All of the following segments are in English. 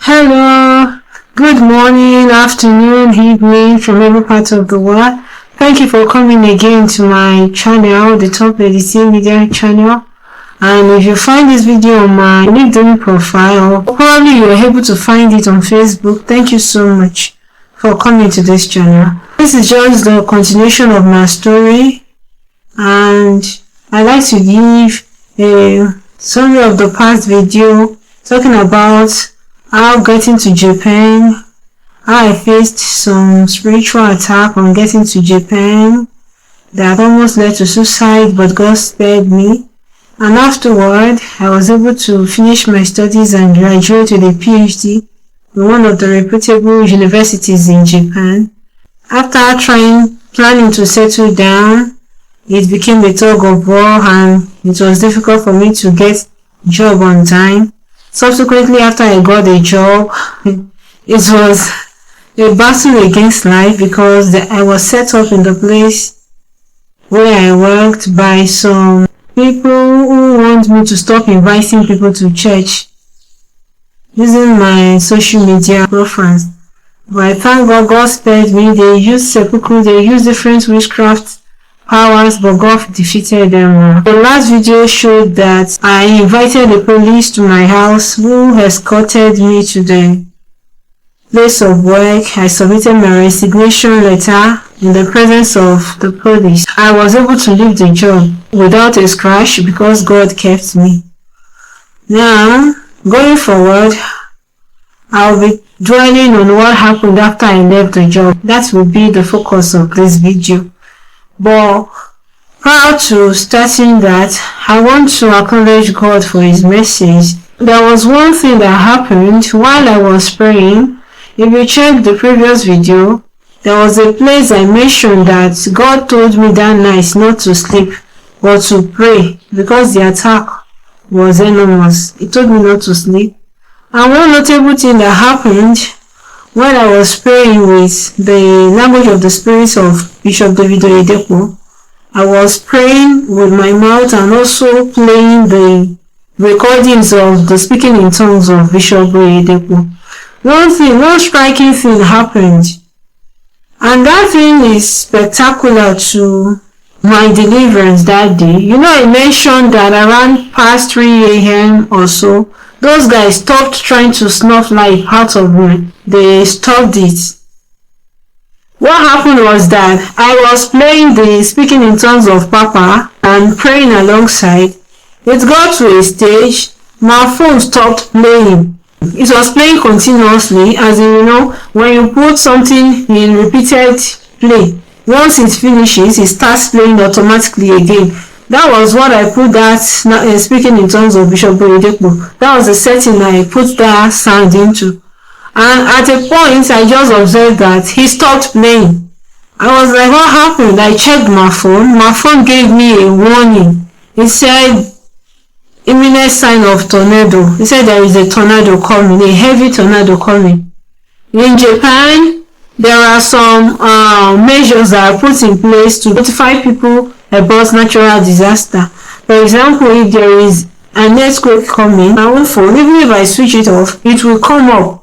Hello, good morning, afternoon, evening from every part of the world. Thank you for coming again to my channel, the Top Editing Media channel. And if you find this video on my LinkedIn profile, or probably you were able to find it on Facebook, thank you so much for coming to this channel. This is just the continuation of my story, and I like to give a summary of the past video talking about how getting to Japan, how I faced some spiritual attack on getting to Japan that almost led to suicide, but God spared me. And afterward, I was able to finish my studies and graduate with a PhD in one of the reputable universities in Japan. After planning to settle down, it became a tug of war and it was difficult for me to get a job on time. Subsequently, after I got a job, it was a battle against life because I was set up in the place where I worked by some people who want me to stop inviting people to church using my social media profiles. But I thank God, God spared me. They used seppuku, they used different witchcraft powers, but God defeated them. The last video showed that I invited the police to my house who escorted me to the place of work. I submitted my resignation letter in the presence of the police. I was able to leave the job without a scratch because God kept me. Now, going forward, I'll be dwelling on what happened after I left the job. That will be the focus of this video. But prior to starting that, I want to acknowledge God for His message. There was one thing that happened while I was praying. If you check the previous video, there was a place I mentioned that God told me that night not to sleep but to pray because the attack was enormous. He told me not to sleep. And one notable thing that happened when I was praying with the language of the spirits of Bishop David Oyedepo, I was praying with my mouth and also playing the recordings of the speaking in tongues of Bishop Oyedepo. One striking thing happened, and that thing is spectacular to my deliverance that day. You know, I mentioned that around past 3 a.m. or so, those guys stopped trying to snuff life out of me. They stopped it. What happened was that I was playing the speaking in tongues of Papa and praying alongside. It got to a stage, my phone stopped playing. It was playing continuously, as in, you know, when you put something in repeated play, once it finishes, it starts playing automatically again. That was what I put that speaking in tongues of Bishop Oyedepo. That was the setting I put that sound into. And at a point, I just observed that he stopped playing. I was like, what happened? I checked my phone. My phone gave me a warning. It said, imminent sign of tornado. It said there is a tornado coming, a heavy tornado coming. In Japan, there are some measures that are put in place to notify people about natural disaster. For example, if there is an earthquake coming, my own phone, even if I switch it off, it will come up.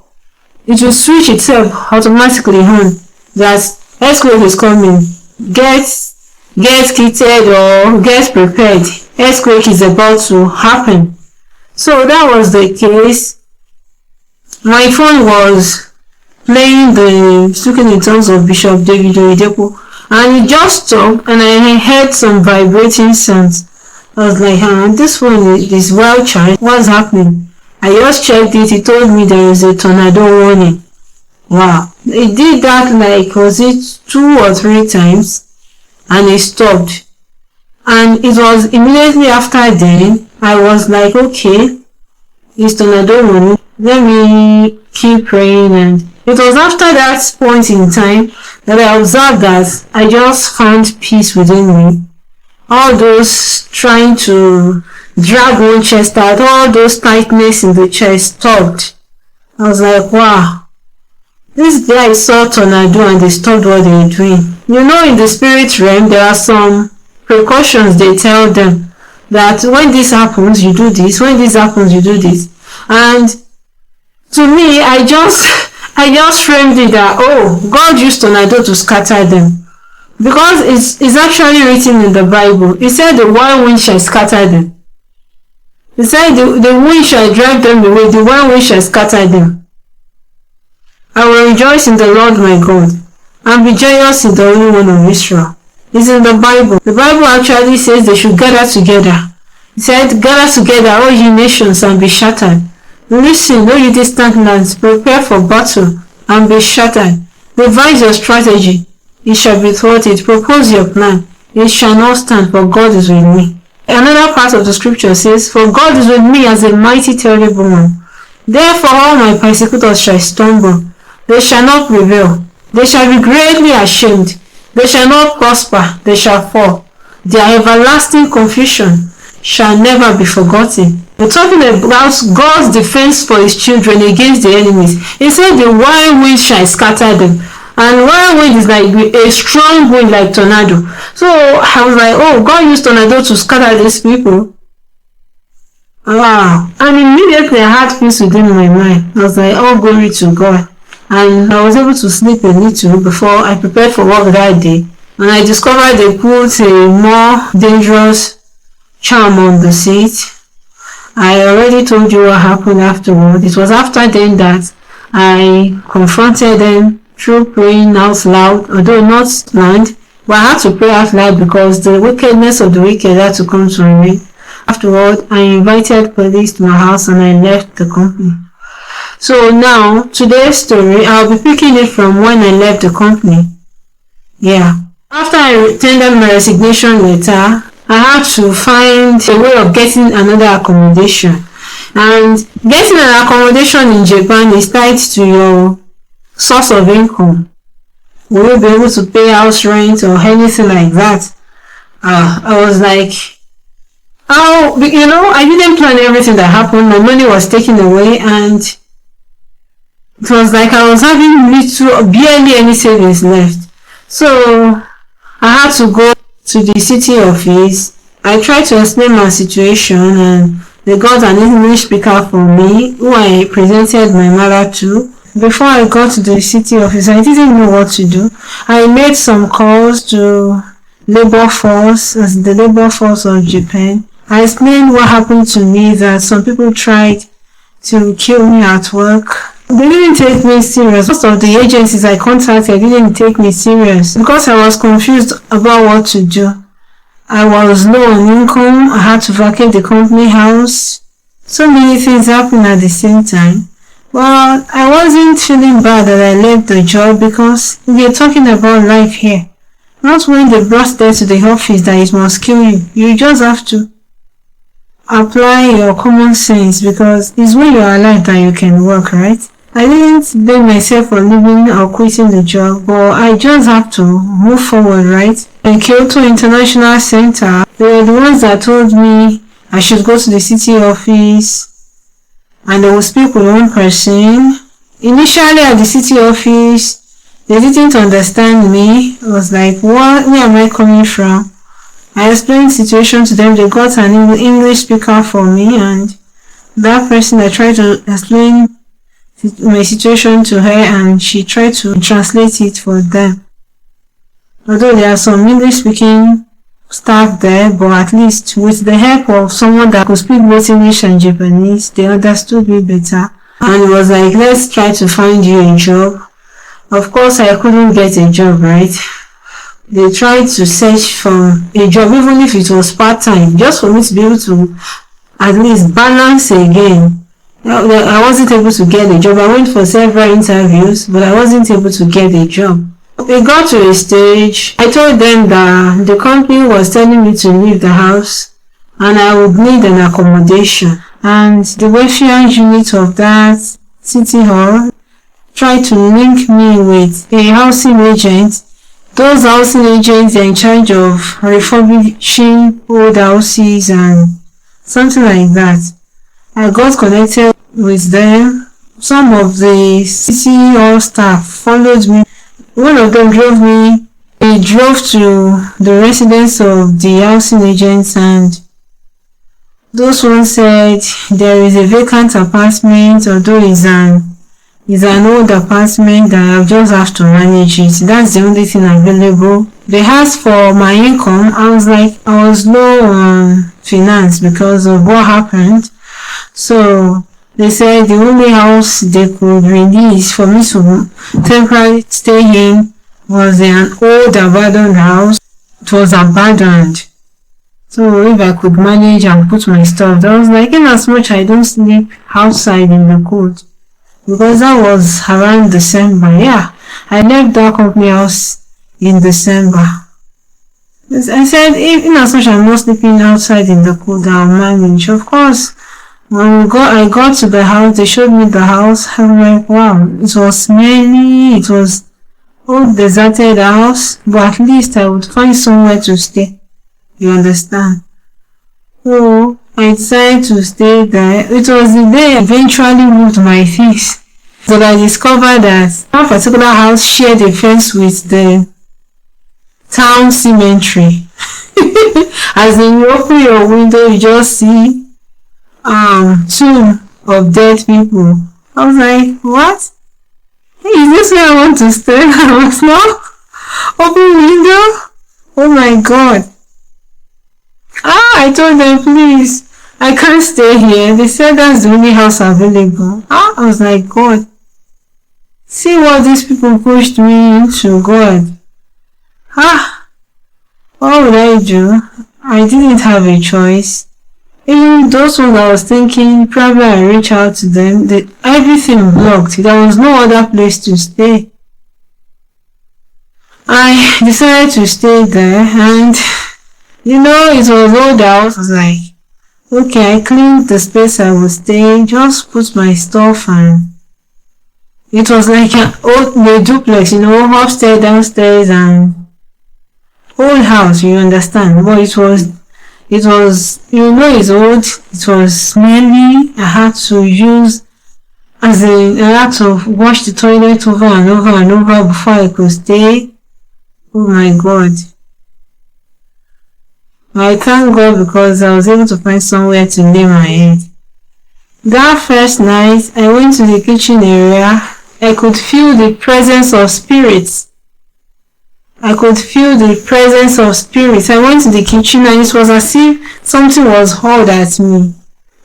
It will switch itself automatically on that earthquake is coming. Get kitted or get prepared. Earthquake is about to happen. So that was the case. My phone was playing the speaking in tongues of Bishop David Oyedepo, and it just stopped, and I heard some vibrating sounds. I was like, this phone is well charged. What's happening? I just checked it. It told me there is a tornado warning. Wow. It did that like, was it 2 or 3 times? And it stopped. And it was immediately after then, I was like, okay, it's tornado warning. Let me keep praying. And it was after that point in time that I observed that I just found peace within me. All those trying to drag one chest out, all those tightness in the chest stopped. I was like, wow, this guy saw tornado and they stopped what they were doing. You know, in the spirit realm, there are some precautions they tell them that when this happens, you do this. When this happens, you do this. And To me, I just framed it that, oh, God used tornado to scatter them. Because it's actually written in the Bible. He said the wild wind shall scatter them. He said the wind shall drive them away, the wild wind shall scatter them. I will rejoice in the Lord my God, and be joyous in the Holy One of Israel. It's in the Bible. The Bible actually says they should gather together. It said, gather together, all ye nations, and be shattered. Listen, all ye distant lands, prepare for battle, and be shattered. Devise your strategy, it shall be thwarted. Propose your plan, it shall not stand, for God is with me. Another part of the scripture says, for God is with me as a mighty terrible one. Therefore all my persecutors shall stumble. They shall not prevail. They shall be greatly ashamed. They shall not prosper. They shall fall. Their everlasting confusion shall never be forgotten. We're talking about God's defense for his children against the enemies. He said the wild wind shall scatter them. And wild wind is like a strong wind, like tornado. So I was like, oh, God used tornado to scatter these people. Wow. And immediately I had peace within my mind. I was like, oh, glory to God. And I was able to sleep a little before I prepared for work that day. And I discovered they put a more dangerous charm on the seat. I already told you what happened afterward. It was after then that I confronted them through praying out loud, although not loud, but I had to pray out loud because the wickedness of the wicked had to come to me. Afterward, I invited police to my house and I left the company. So now, today's story, I'll be picking it from when I left the company. Yeah. After I tendered my resignation letter, I had to find a way of getting another accommodation. And getting an accommodation in Japan is tied to your source of income. Will you be able to pay house rent or anything like that? I was like, oh, I didn't plan everything that happened. My money was taken away and it was like I was having barely any savings left. So I had to go to the city office. I tried to explain my situation and they got an English speaker for me who I presented my mother to. Before I got to the city office, I didn't know what to do. I made some calls to labor force, as the labor force of Japan. I explained what happened to me, that some people tried to kill me at work. They didn't take me serious. Most of the agencies I contacted didn't take me serious because I was confused about what to do. I was low on income. I had to vacate the company house. So many things happened at the same time. Well, I wasn't feeling bad that I left the job because we're talking about life here. Not when they brought there to the office that it must kill you. You just have to apply your common sense because it's when you're alive that you can work, right? I didn't blame myself for leaving or quitting the job, but I just have to move forward, right? In Kyoto International Center, they were the ones that told me I should go to the city office and they will speak with one person. Initially at the city office, they didn't understand me. I was like, where am I coming from? I explained the situation to them. They got an English speaker for me and that person, I tried to explain my situation to her and she tried to translate it for them. Although there are some English speaking staff there, but at least with the help of someone that could speak both English and Japanese, they understood me better. And it was like, let's try to find you a job. Of course, I couldn't get a job, right? They tried to search for a job, even if it was part-time, just for me to be able to at least balance again. I wasn't able to get a job. I went for several interviews, but I wasn't able to get a job. We got to a stage. I told them that the company was telling me to leave the house and I would need an accommodation. And the welfare unit of that city hall tried to link me with a housing agent. Those housing agents are in charge of refurbishing old houses and something like that. I got connected with them. Some of the city hall staff followed me. One of them drove me. He drove to the residence of the housing agents and Those ones said there is a vacant apartment, although it's an old apartment that I just have to manage it. That's the only thing available. They asked for my income. I was low on finance because of what happened. So they said the only house they could release for me to temporarily stay in was an old abandoned house. It was abandoned. So if I could manage and put my stuff, I was like, in as much I don't sleep outside in the cold. Because that was around December. Yeah, I left that company house in December. I said, in as much I'm not sleeping outside in the cold, I'll manage. Of course, when I got to the house, they showed me the house. I was like, wow, it was smelly, it was old deserted house, but at least I would find somewhere to stay. You understand? So I decided to stay there. It was the day I eventually moved my things. So I discovered that that particular house shared a fence with the town cemetery. As in, you open your window, you just see tomb of dead people. I was like, what? Is this where I want to stay? I was not. Open window? Oh my god. I told them, please, I can't stay here. They said that's the only house available. I was like, God, see what these people pushed me into, God. What would I do? I didn't have a choice. Even those ones I was thinking, probably I reach out to them. Everything blocked. There was no other place to stay. I decided to stay there, and it was old house. I was like, okay, I cleaned the space I was staying, just put my stuff, and it was like a duplex, upstairs, downstairs, and old house, you understand. But it was, it's old, it was smelly. I had to wash the toilet over and over and over before I could stay. Oh my god. I thank God because I was able to find somewhere to lay my head. That first night, I went to the kitchen area. I could feel the presence of spirits. I went to the kitchen and it was as if something was hurled at me.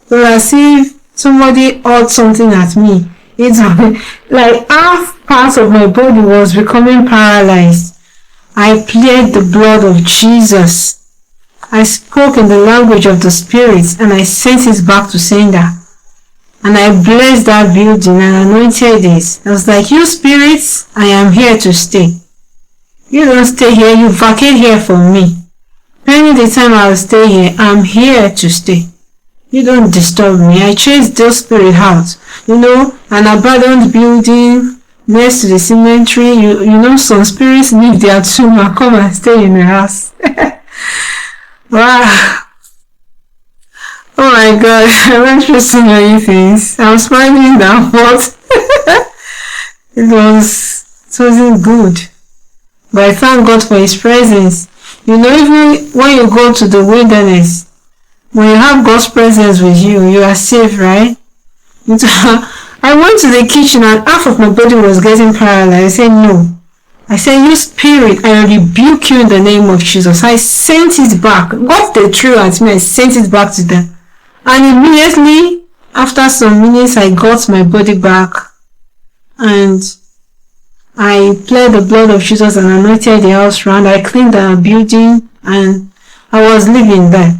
It was as if somebody hurled something at me. It's like half part of my body was becoming paralyzed. I plead the blood of Jesus. I spoke in the language of the spirits and I sent it back to sender. And I blessed that building and anointed it. I was like, you spirits, I am here to stay. You don't stay here, you vacate here for me. Pending the time I will stay here, I'm here to stay. You don't disturb me. I chased those spirits out. An abandoned building next to the cemetery. Some spirits leave their tomb and come and stay in the house. Wow. Oh my god, I went through so many things. I'm smiling now, but it wasn't good. But I thank God for His presence. Even when you go to the wilderness, when you have God's presence with you, you are safe, right? I went to the kitchen and half of my body was getting paralyzed. I said, no. I said, you spirit, I rebuke you in the name of Jesus. I sent it back. What they threw at me, I sent it back to them. And immediately, after some minutes, I got my body back. And I pled the blood of Jesus and anointed the house round. I cleaned the building and I was living there.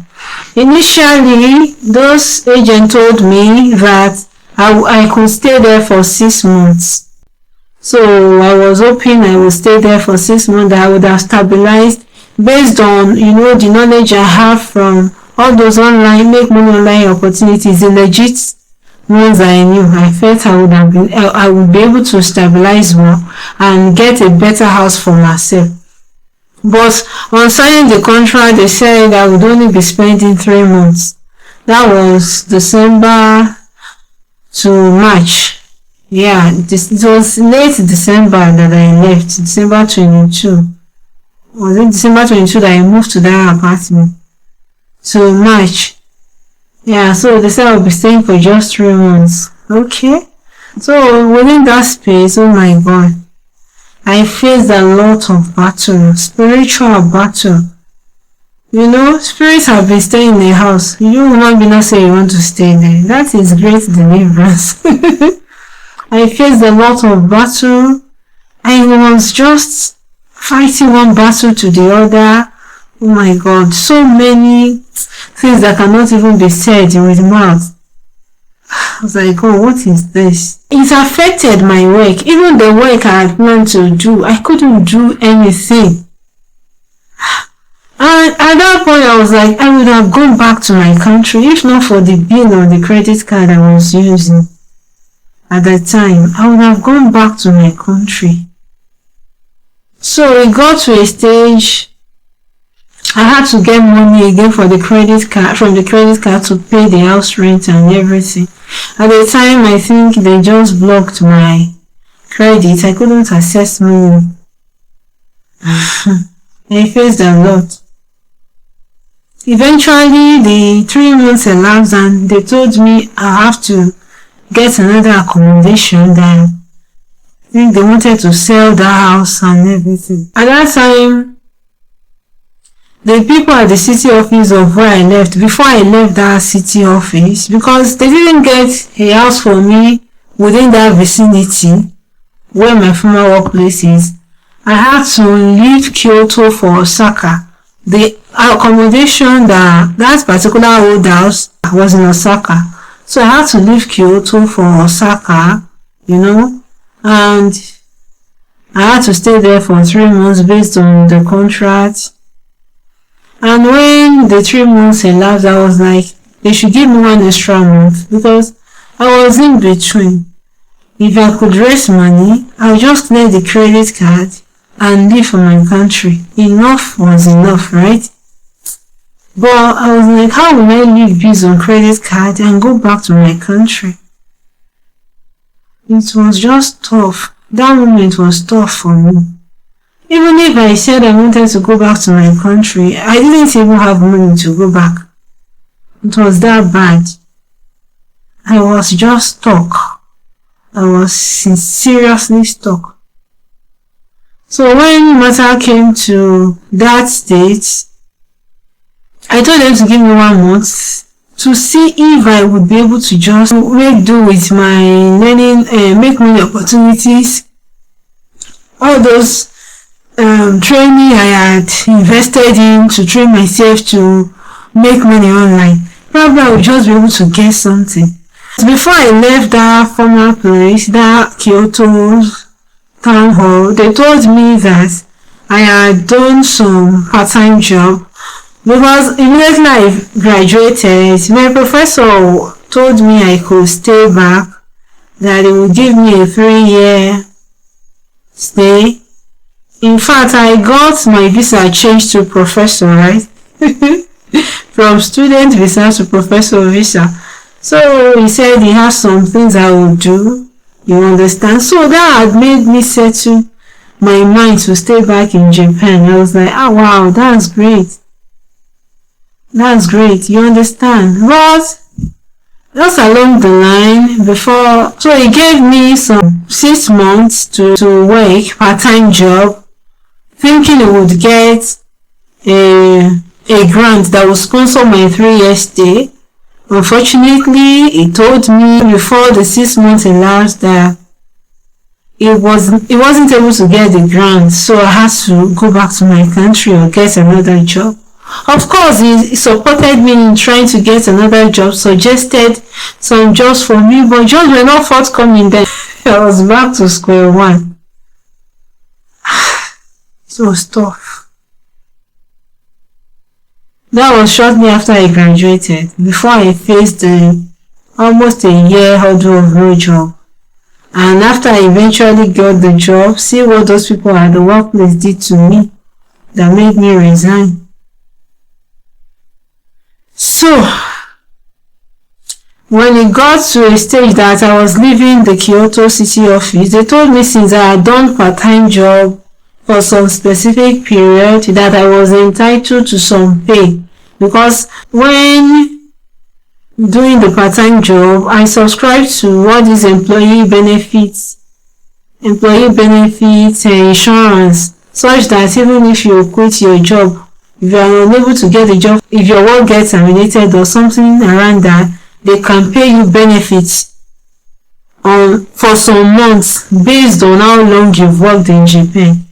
Initially, those agents told me that I could stay there for 6 months. So I was hoping I would stay there for 6 months, that I would have stabilized based on, the knowledge I have from all those make money online opportunities, the legit ones I knew. I felt I would be able to stabilize more and get a better house for myself. But on signing the contract, they said I would only be spending 3 months. That was December to March. Yeah, it was late December that I left. December 22. Was it December 22 that I moved to that apartment? So March. Yeah, so they said I'll be staying for just 3 months. Okay. So within that space, oh my God, I faced a lot of battle, spiritual battle. You know, spirits have been staying in the house. You will not be not say you want to stay there. That is great deliverance. I faced a lot of battle. I was just fighting one battle to the other. Oh my God, so many things that cannot even be said with mouth. I was like, oh, what is this? It affected my work. Even the work I had planned to do, I couldn't do anything. And at that point, I was like, I would have gone back to my country if not for the bill on the credit card I was using at the time. I would have gone back to my country. So it got to a stage I had to get money again for the credit card, from the credit card to pay the house rent and everything. At the time, I think they just blocked my credit. I couldn't access money. I faced a lot. Eventually, the 3 months elapsed and they told me I have to get another accommodation. Then I think they wanted to sell the house and everything. At that time, the people at the city office of where I left, before I left that city office, because they didn't get a house for me within that vicinity where my former workplace is, I had to leave Kyoto for Osaka. The accommodation that particular old house was in Osaka. So I had to leave Kyoto for Osaka, you know, and I had to stay there for 3 months based on the contract. And when the 3 months elapsed, I was like, they should give me 1 extra month because I was in between. If I could raise money, I would just clear the credit card and leave for my country. Enough was enough, right? But I was like, how will I leave bills on credit card and go back to my country? It was just tough. That moment was tough for me. Even if I said I wanted to go back to my country, I didn't even have money to go back. It was that bad. I was just stuck. I was seriously stuck. So when matter came to that stage, I told them to give me 1 month to see if I would be able to just make do with my learning, make money opportunities, all those training I had invested in to train myself to make money online. Probably I would just be able to get something. Before I left that former place, that Kyoto town hall, they told me that I had done some part-time job because immediately I graduated, my professor told me I could stay back, that he would give me a 3-year stay. In fact, I got my visa changed to professor, right? From student visa to professor visa. So he said he has some things I will do, you understand? So that had made me settle my mind to stay back in Japan. I was like, oh wow, that's great. That's great, you understand? But just along the line before, so he gave me some 6 months to work, part-time job, thinking he would get a grant that would sponsor my 3-year stay. Unfortunately, he told me before the 6 months elapsed that he wasn't able to get the grant, so I had to go back to my country or get another job. Of course, he supported me in trying to get another job, suggested some jobs for me, but jobs were not forthcoming then. I was back to square one. It was tough. That was shortly after I graduated, before I faced almost a year hurdle of no job. And after I eventually got the job, see what those people at the workplace did to me that made me resign. So, when it got to a stage that I was leaving the Kyoto city office, they told me since I had done part-time job for some specific period that I was entitled to some pay. Because when doing the part-time job, I subscribed to all these employee benefits insurance, such that even if you quit your job, if you are unable to get a job, if your work gets terminated or something around that, they can pay you benefits for some months based on how long you've worked in Japan.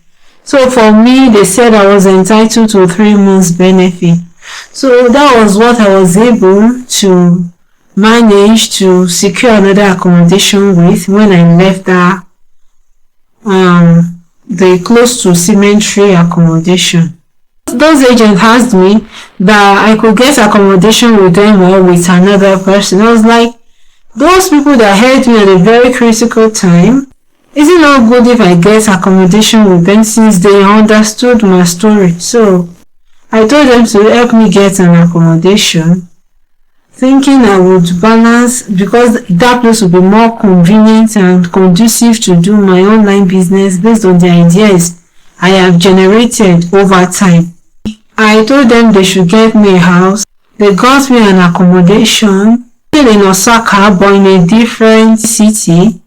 So for me, they said I was entitled to 3 months benefit. So that was what I was able to manage to secure another accommodation with when I left that the close to cemetery accommodation. Those agents asked me that I could get accommodation with them or with another person. I was like, those people that helped me at a very critical time, is it not good if I get accommodation with them since they understood my story? So I told them to help me get an accommodation, thinking I would balance, because that place would be more convenient and conducive to do my online business based on the ideas I have generated over time. I told them they should get me a house. They got me an accommodation in Osaka, but in a different city.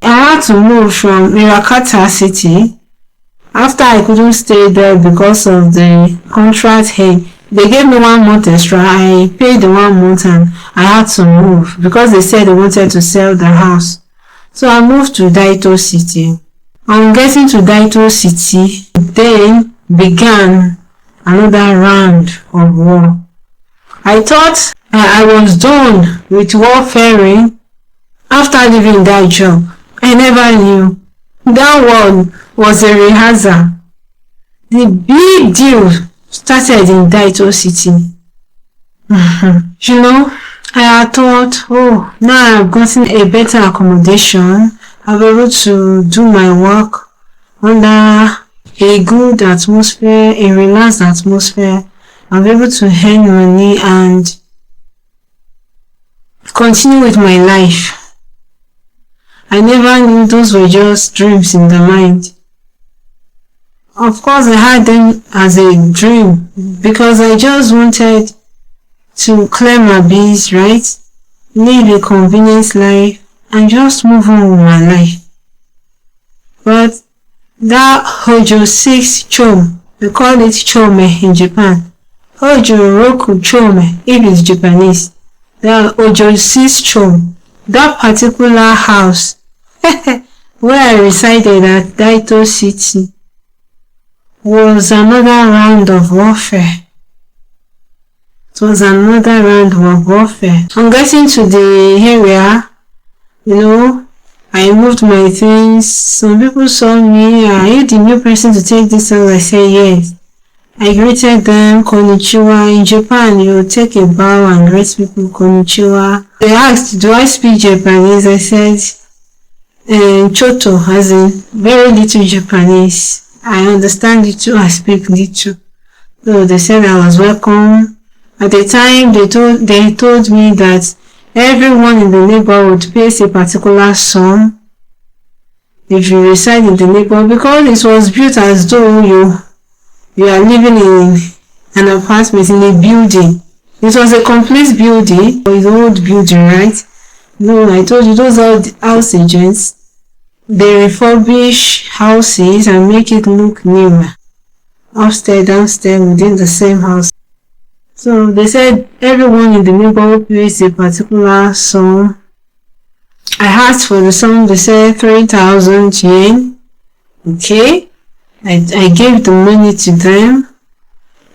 I had to move from Mirakata city after I couldn't stay there because of the contract end. They gave me 1 month extra. I paid the 1 month and I had to move because they said they wanted to sell the house. So I moved to Daito City. On getting to Daito City, then began another round of war. I thought I was done with warfaring after leaving that job. I never knew that one was a rehearsal. The big deal started in Daito City. I had thought, now I've gotten a better accommodation. I'll be able to do my work under a good atmosphere, a relaxed atmosphere. I'll be able to earn money and continue with my life. I never knew those were just dreams in the mind. Of course, I had them as a dream because I just wanted to clear my bills, right? Live a convenient life and just move on with my life. But that Hojo 6 Chome, they call it Chome in Japan. Hojo Roku Chome, if it's Japanese. The Hojo 6 Chome, that particular house where I resided at Daito City, was another round of warfare. It was another round of warfare. On getting to the area, I moved my things. Some people saw me. Are you the new person to take this house? I said yes. I greeted them, konnichiwa. In Japan, you take a bow and greet people, konnichiwa. They asked, do I speak Japanese? I said, Kyoto, as in very little Japanese. I understand little, I speak little. So they said I was welcome. At the time, they told me that everyone in the neighborhood pays a particular sum if you reside in the neighborhood, because it was built as though you are living in an apartment in a building. It was a complete building, it's an old building, right? No, I told you, those are house agents. They refurbish houses and make it look new. Upstairs, downstairs, within the same house. So they said everyone in the neighborhood pays a particular sum. I asked for the sum. They said 3,000 yen. Okay. I gave the money to them.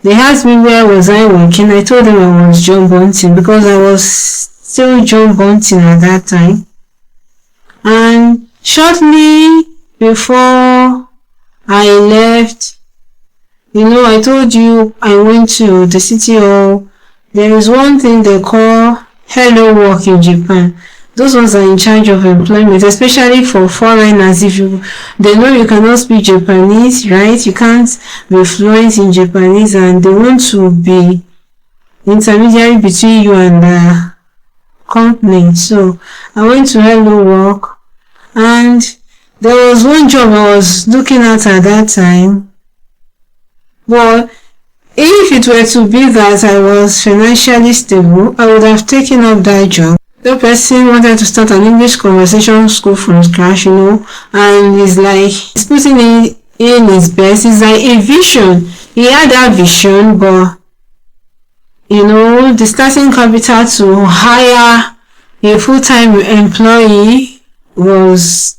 They asked me where was I working. I told them I was job hunting because I was still job hunting at that time. And shortly before I left, I told you I went to the city hall. There is one thing they call Hello Work in Japan. Those ones are in charge of employment, especially for foreigners. They know you cannot speak Japanese, right? You can't be fluent in Japanese, and they want to be intermediary between you and the company. So I went to Hello Work, and there was one job I was looking at that time. But If it were to be that I was financially stable, I would have taken up that job. The person wanted to start an English conversation school from scratch, and he's putting in his best. It's like a vision. He had that vision, but the starting capital to hire a full-time employee was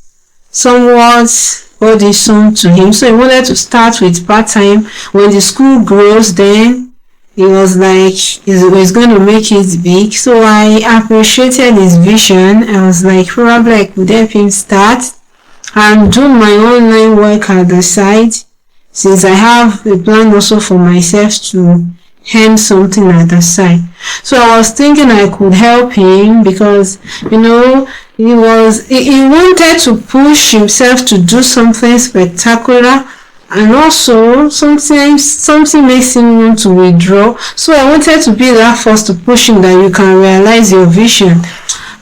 somewhat burdensome to him. So he wanted to start with part-time. When the school grows, then he was like, he's going to make it big. So I appreciated his vision. I was like, probably I could help him start and do my online work at the side, since I have a plan also for myself to earn something at the side. So I was thinking I could help him because, he wanted to push himself to do something spectacular, and also something makes him want to withdraw. So I wanted to be that force to push him that you can realize your vision.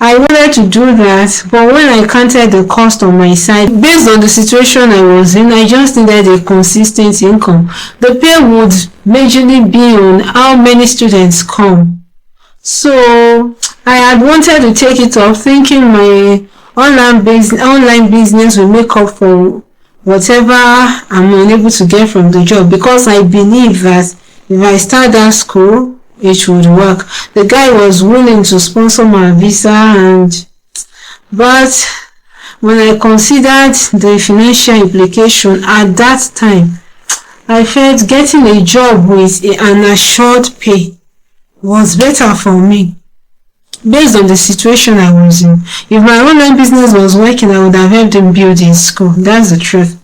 I wanted to do that, but when I counted the cost on my side, based on the situation I was in, I just needed a consistent income. The pay would majorly be on how many students come. So I had wanted to take it up, thinking my online business will make up for whatever I'm unable to get from the job, because I believe that if I start that school, it would work. The guy was willing to sponsor my visa, but when I considered the financial implication at that time, I felt getting a job with an assured pay was better for me, based on the situation I was in. If my online business was working, I would have helped him build his school. That's the truth.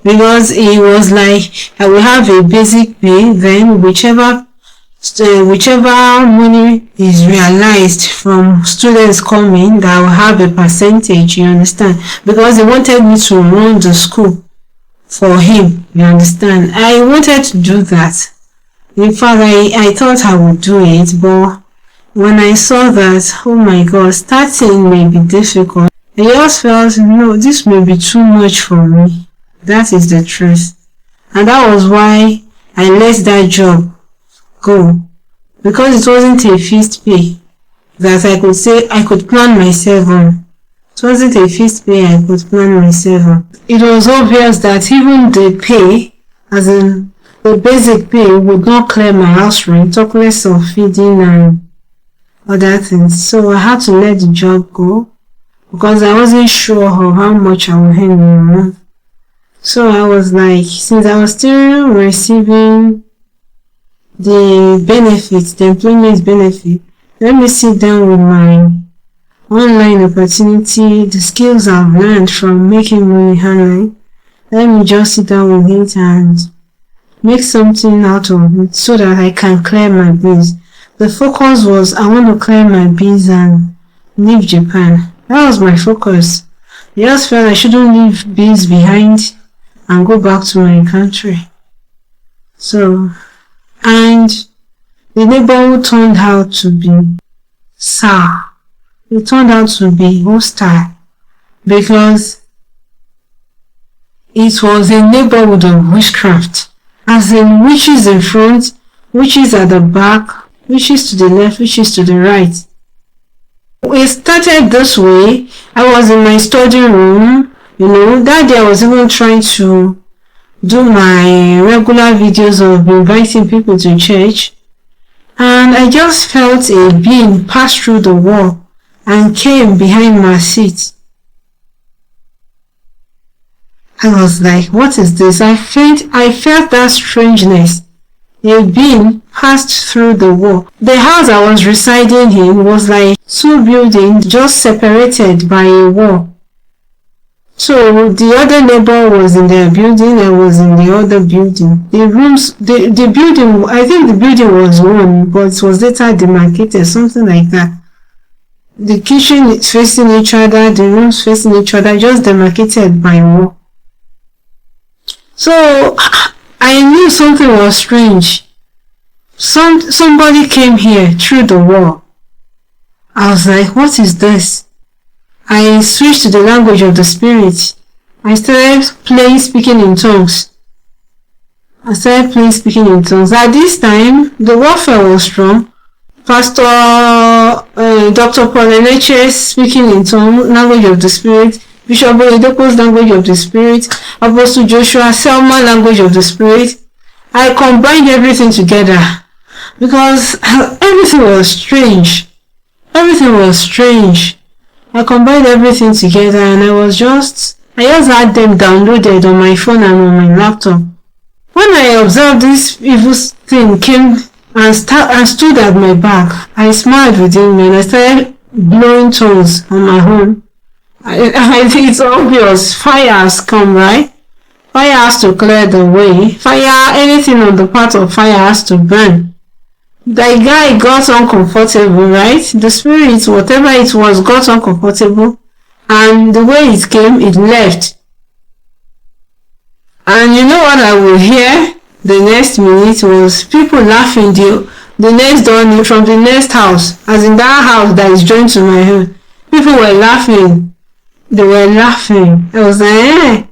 Because he was like, I will have a basic pay, then whichever money is realized from students coming, that will have a percentage, you understand? Because he wanted me to run the school for him, you understand? I wanted to do that. In fact, I thought I would do it, but when I saw that, oh my God, starting may be difficult, I just felt, no, this may be too much for me. That is the truth. And that was why I let that job go, because it wasn't a fixed pay that I could say I could plan myself on. It wasn't a fixed pay I could plan myself on. It was obvious that even the pay, as in the basic pay, would not clear my house rent, talk less of feeding and other things. So I had to let the job go because I wasn't sure of how much I would earn in a month. So I was like, since I was still receiving the benefits, the employment benefit, let me sit down with my online opportunity, the skills I've learned from making money online. Let me just sit down with it and make something out of it so that I can clear my bills. The focus was, I want to clear my bills and leave Japan. That was my focus. I just felt I shouldn't leave bills behind and go back to my country. So, and the neighborhood turned out to be sour. It turned out to be hostile because it was a neighborhood of witchcraft, as in witches in front, witches at the back, witches to the left, witches to the right. It started this way. I was in my study room. That day I was even trying to do my regular videos of inviting people to church, and I just felt a being pass through the wall and came behind my seat. I was like, what is this? I felt that strangeness. A being passed through the wall. The house I was residing in was like two buildings just separated by a wall. So the other neighbor was in their building, I was in the other building. The building, I think the building was one, but it was later demarcated, something like that. The kitchen is facing each other, the rooms facing each other, just demarcated by wall. So I knew something was strange. Somebody came here through the wall. I was like, what is this? I switched to the language of the spirit. I started speaking in tongues. I started praying, speaking in tongues. At this time, the warfare was strong. Pastor Dr. Paul Eneche speaking in tongues, language of the Spirit. Bishop Oyedepo's language of the Spirit. Apostle Joshua Selma, language of the Spirit. I combined everything together because everything was strange. Everything was strange. I combined everything together and I just had them downloaded on my phone and on my laptop. When I observed this evil thing came and stood at my back, I smiled within me and I started blowing tongues on my own. I think it's obvious. Fire has come, right? Fire has to clear the way. Fire, anything on the part of fire has to burn. The guy got uncomfortable, right? The spirit, whatever it was, got uncomfortable. And the way it came, it left. And you know what I will hear the next minute was people laughing the next door from the next house, as in that house that is joined to my home. People were laughing. They were laughing. I was like,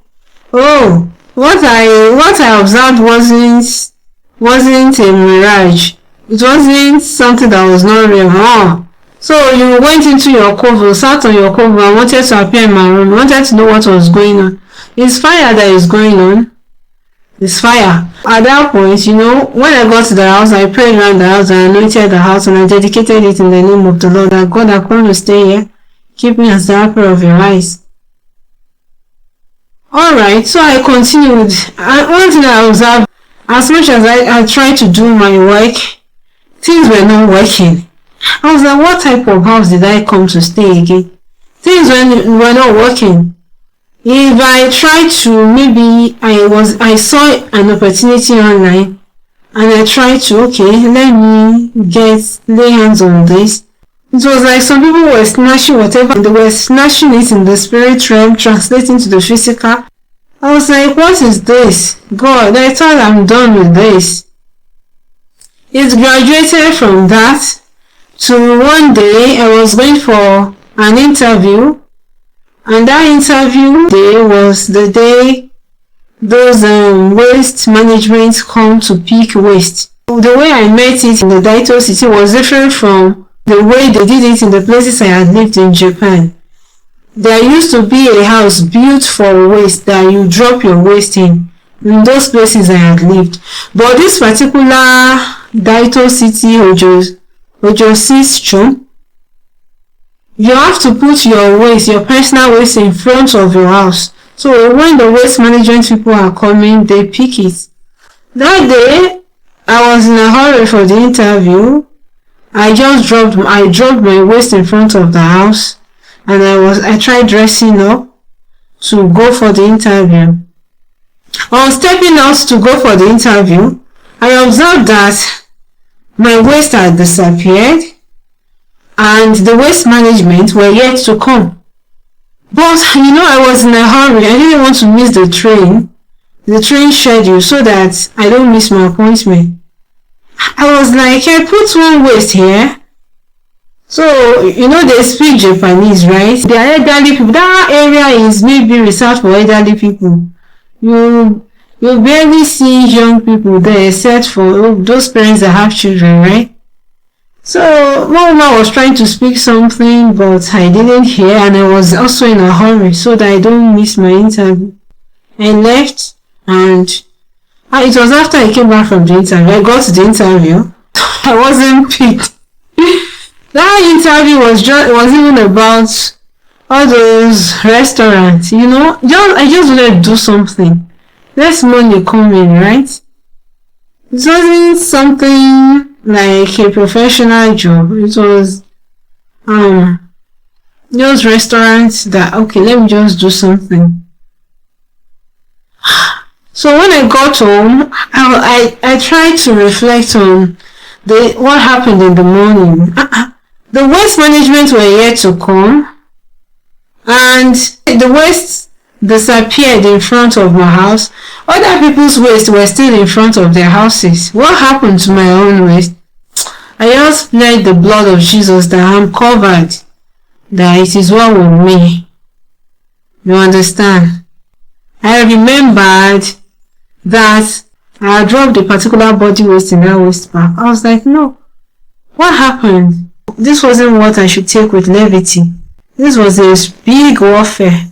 oh, what I observed wasn't a mirage. It wasn't something that was not real. Oh. So you went into your cover, sat on your cover and wanted to appear in my room, wanted to know what was going on. It's fire that is going on. It's fire. At that point, when I got to the house, I prayed around the house and anointed the house and I dedicated it in the name of the Lord, that God, I come to stay here. Keep me as the apple of your eyes. Alright, so I continued. And one thing I observed, as much as I tried to do my work, things were not working. I was like, what type of house did I come to stay again? Things were not working. If I tried to, maybe I saw an opportunity online and I tried to, let me lay hands on this. It was like some people were snatching whatever, they were snatching it in the spirit realm, translating to the physical. I was like, what is this? God, I thought I'm done with this. It graduated from that to one day I was going for an interview, and that interview day was the day those waste management come to pick waste. The way I met it in the Daito city was different from the way they did it in the places I had lived in Japan. There used to be a house built for waste that you drop your waste in those places I had lived. But this particular Daito city, Ojo System, you have to put your waste, your personal waste, in front of your house. So when the waste management people are coming, they pick it. That day, I was in a hurry for the interview. I dropped my waste in front of the house, and I tried dressing up to go for the interview. On stepping out to go for the interview, I observed that my waste had disappeared and the waste management were yet to come. But I was in a hurry. I didn't want to miss the train schedule, so that I don't miss my appointment. I was like, I put one waste here. So, they speak Japanese, right? They are elderly people. That area is maybe reserved for elderly people. You barely see young people there, except for those parents that have children, right? So, one woman was trying to speak something, but I didn't hear, and I was also in a hurry so that I don't miss my interview. I left, and it was after I came back from the interview. I got to the interview. I wasn't picked. That interview was even about all those restaurants, I just wanted to do something. Less money coming, right? It wasn't something like a professional job. It was those restaurants that, let me just do something. So when I got home, I tried to reflect on what happened in the morning. The waste management were yet to come, and the waste disappeared in front of my house. Other people's waste were still in front of their houses. What happened to my own waste? I just plead the blood of Jesus that I'm covered, that it is well with me. You understand? I remembered that I dropped a particular body waste in that waste bag. I was like, no, what happened? This wasn't what I should take with levity. This was a big warfare.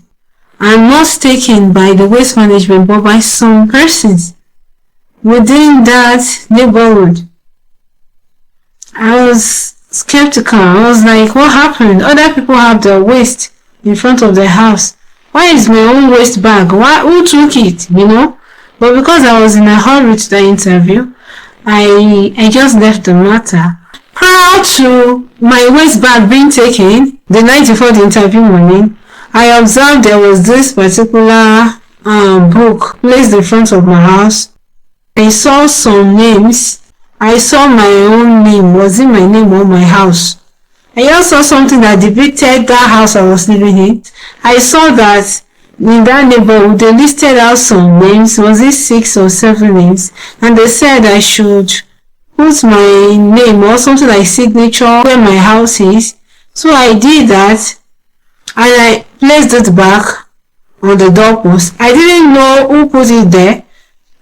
And not taken by the waste management, but by some persons within that neighborhood. I was skeptical. I was like, what happened? Other people have their waste in front of their house. Why is my own waste bag? Who took it? But because I was in a hurry to the interview, I just left the matter. Prior to my waste bag being taken, the night before the interview morning, I observed there was this particular book placed in front of my house. I saw some names. I saw my own name. Was it my name or my house? I also saw something that depicted that house I was living in. I saw that in that neighborhood they listed out some names. Was it 6 or 7 names? And they said I should put my name or something like signature where my house is. So I did that. And I placed it back on the doorpost. I didn't know who put it there.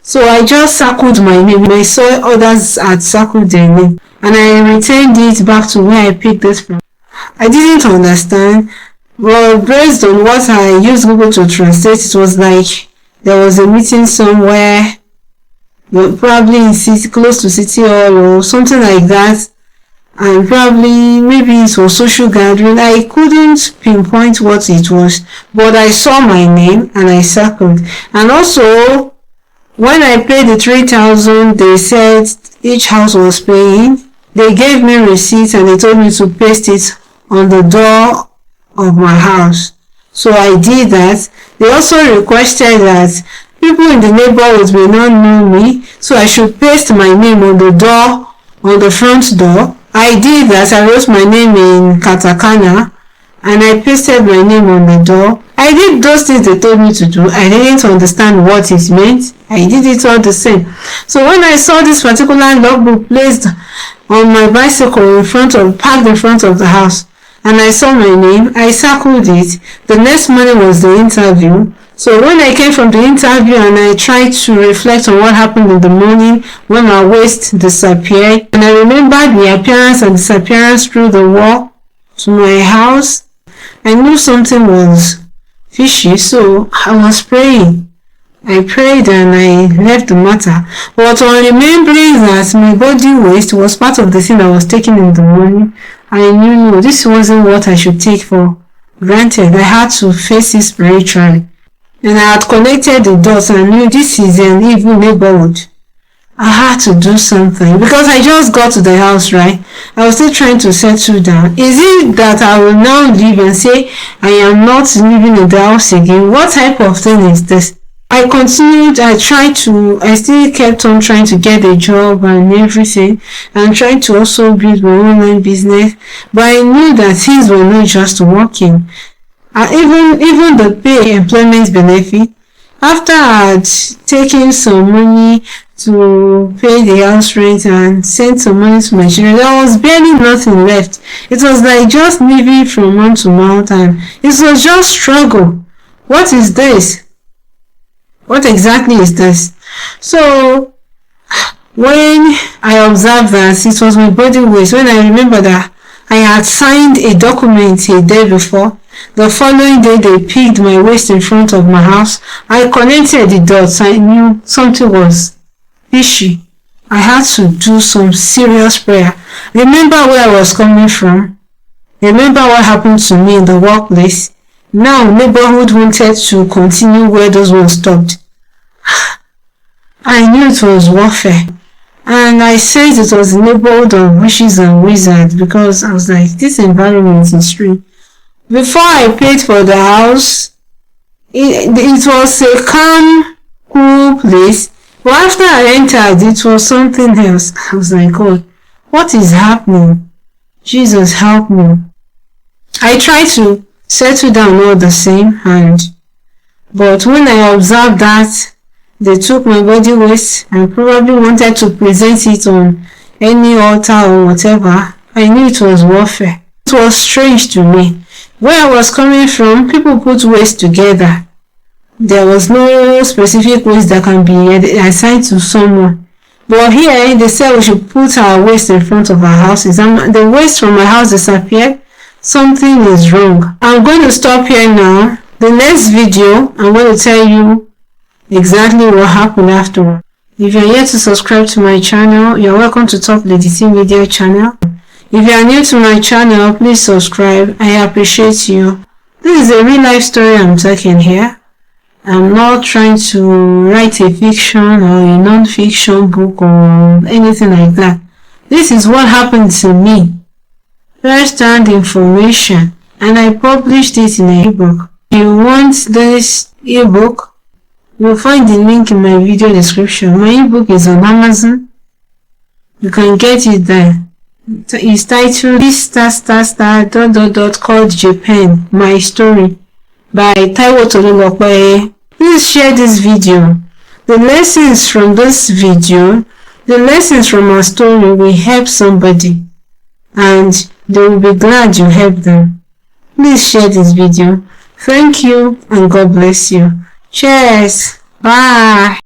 So I just circled my name. I saw others had circled their name. And I returned it back to where I picked it from. I didn't understand. Well, based on what I used Google to translate, it was like there was a meeting somewhere, probably in city, close to City Hall or something like that. And probably maybe it was social gathering. I couldn't pinpoint what it was, but I saw my name and I circled. And also, when I paid the 3,000, they said each house was paying. They gave me receipts and they told me to paste it on the door of my house. So I did that. They also requested that people in the neighborhood may not know me, so I should paste my name on the door, on the front door. I did that. I wrote my name in katakana and I pasted my name on the door. I did those things they told me to do. I didn't understand what it meant. I did it all the same. So when I saw this particular logbook placed on my bicycle parked in front of the house, and I saw my name, I circled it. The next morning was the interview. So when I came from the interview and I tried to reflect on what happened in the morning when my waste disappeared, and I remembered the appearance and disappearance through the wall to my house, I knew something was fishy, so I was praying. I prayed and I left the matter. But on remembering that my body waste was part of the thing I was taking in the morning, I knew no, this wasn't what I should take for granted. I had to face it spiritually. And I had connected the dots and knew this is an evil neighborhood. I had to do something because I just got to the house, right? I was still trying to settle down. Is it that I will now leave and say I am not living in the house again? What type of thing is this? I continued, I still kept on trying to get a job and everything, and trying to also build my online business, but I knew that things were not just working. Even the pay employment benefit, after I had taken some money to pay the house rent and sent some money to my children, there was barely nothing left. It was like just living from month to month, and it was just struggle. What is this? What exactly is this? So, when I observed that it was my body waste, when I remember that I had signed a document a day before, the following day they picked my waste in front of my house, I connected the dots. I knew something was fishy. I had to do some serious prayer. Remember where I was coming from. Remember what happened to me in the workplace. Now neighborhood wanted to continue where those ones stopped. I knew it was warfare. And I said it was a neighborhood of witches and wizards because I was like, this environment is strange. Before I paid for the house, it was a calm, cool place. But after I entered, it was something else. I was like, God, what is happening? Jesus, help me. I tried to settle down all the same, but when I observed that they took my body waste and probably wanted to present it on any altar or whatever, I knew it was warfare. It was strange to me. Where I was coming from, people put waste together. there was no specific waste that can be assigned to someone. But here they said we should put our waste in front of our houses. And the waste from my house disappeared. Something is wrong. I'm going to stop here now. The next video, I'm going to tell you exactly what happened afterward. If you're yet to subscribe to my channel, you're welcome to Top Lady T Media channel. If you are new to my channel, please subscribe. I appreciate you. This is a real life story I'm talking here. I'm not trying to write a fiction or a non-fiction book or anything like that. This is what happened to me. First-hand information, and I published it in an ebook. If you want this ebook, you'll find the link in my video description. My ebook is on Amazon. You can get it there. It's titled "This called Japan, My Story" by Taiwo Tolulope. Please share this video. The lessons from this video, the lessons from our story will help somebody, and they will be glad you helped them. Please share this video. Thank you and God bless you. Cheers. Bye.